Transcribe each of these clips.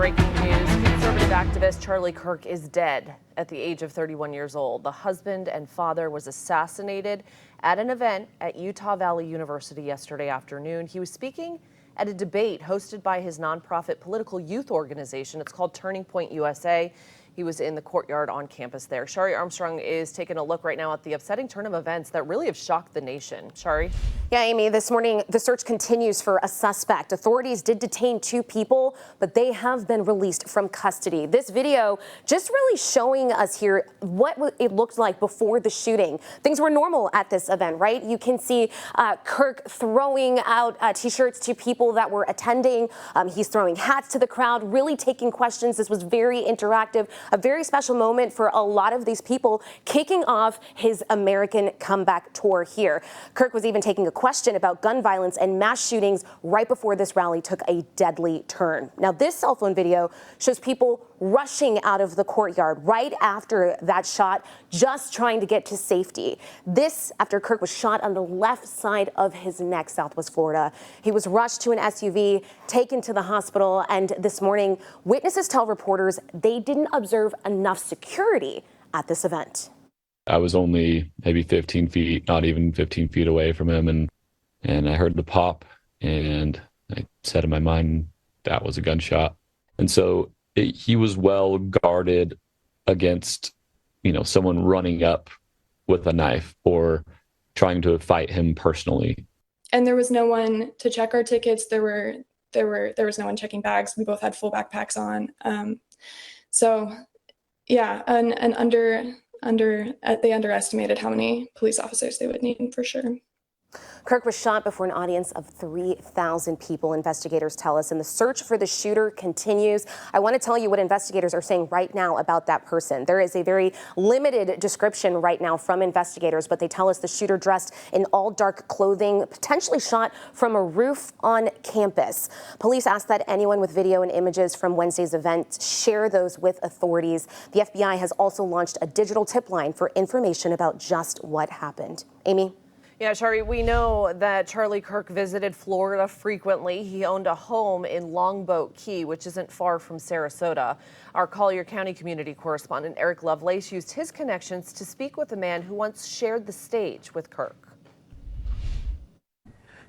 breaking news. Conservative activist Charlie Kirk is dead at the age of 31 years old. The husband and father was assassinated at an event at Utah Valley University yesterday afternoon. He was speaking at a debate hosted by his nonprofit political youth organization. It's called Turning Point USA. He was in the courtyard on campus there. Shari Armstrong is taking a look right now at the upsetting turn of events that really have shocked the nation. Shari? Yeah, Amy, this morning the search continues for a suspect. Authorities did detain 2 people, but they have been released from custody. This video just really showing us here what it looked like before the shooting. Things were normal at this event, right? You can see Kirk throwing out T-shirts to people that were attending. He's throwing hats to the crowd, really taking questions. This was very interactive, a very special moment for a lot of these people, kicking off his American comeback tour here. Kirk was even taking a question about gun violence and mass shootings right before this rally took a deadly turn. Now, this cell phone video shows people rushing out of the courtyard right after that shot, just trying to get to safety. This after Kirk was shot on the left side of his neck, Southwest Florida. He was rushed to an SUV, taken to the hospital, and this morning, witnesses tell reporters they didn't observe enough security at this event. I was only maybe 15 feet, not even 15 feet away from him, and I heard the pop, and I said in my mind that was a gunshot. And so he was well guarded against, someone running up with a knife or trying to fight him personally. And there was no one to check our tickets. There was no one checking bags. We both had full backpacks on. So yeah, and they underestimated how many police officers they would need for sure. Kirk was shot before an audience of 3,000 people, investigators tell us, and the search for the shooter continues. I want to tell you what investigators are saying right now about that person. There is a very limited description right now from investigators, but they tell us the shooter dressed in all dark clothing, potentially shot from a roof on campus. Police ask that anyone with video and images from Wednesday's event share those with authorities. The FBI has also launched a digital tip line for information about just what happened. Amy? Yeah, Shari, we know that Charlie Kirk visited Florida frequently. He owned a home in Longboat Key, which isn't far from Sarasota. Our Collier County community correspondent Eric Lovelace used his connections to speak with a man who once shared the stage with Kirk.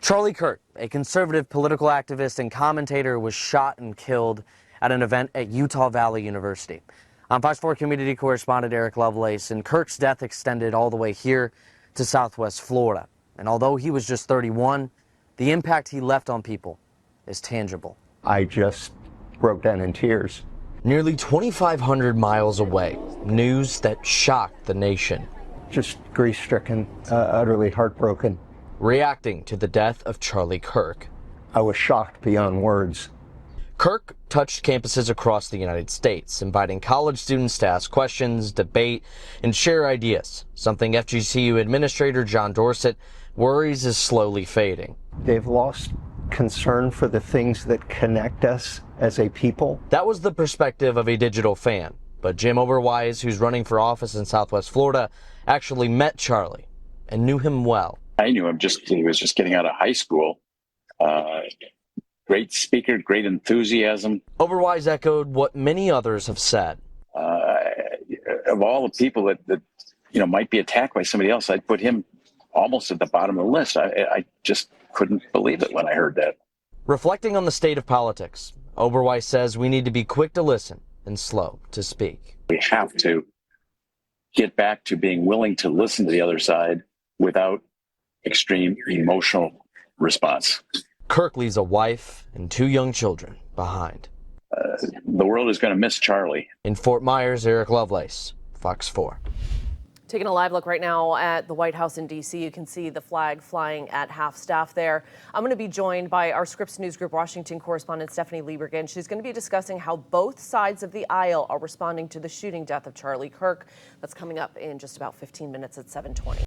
Charlie Kirk, a conservative political activist and commentator, was shot and killed at an event at Utah Valley University. I'm Fox 4 community correspondent Eric Lovelace, and Kirk's death extended all the way here to Southwest Florida. And although he was just 31, the impact he left on people is tangible. I just broke down in tears. Nearly 2,500 miles away, news that shocked the nation. Just grief-stricken, utterly heartbroken. Reacting to the death of Charlie Kirk. I was shocked beyond words. Kirk touched campuses across the United States, inviting college students to ask questions, debate, and share ideas, something FGCU Administrator John Dorsett worries is slowly fading. They've lost concern for the things that connect us as a people. That was the perspective of a digital fan, but Jim Oberwise, who's running for office in Southwest Florida, actually met Charlie and knew him well. I knew him he was just getting out of high school. Great speaker, great enthusiasm. Oberwise echoed what many others have said. Of all the people that might be attacked by somebody else, I'd put him almost at the bottom of the list. I just couldn't believe it when I heard that. Reflecting on the state of politics, Oberwise says we need to be quick to listen and slow to speak. We have to get back to being willing to listen to the other side without extreme emotional response. Kirk leaves a wife and 2 young children behind. The world is going to miss Charlie. In Fort Myers, Eric Lovelace, Fox 4. Taking a live look right now at the White House in D.C. You can see the flag flying at half staff there. I'm going to be joined by our Scripps News Group Washington correspondent Stephanie Liebergen. She's going to be discussing how both sides of the aisle are responding to the shooting death of Charlie Kirk. That's coming up in just about 15 minutes at 7:20.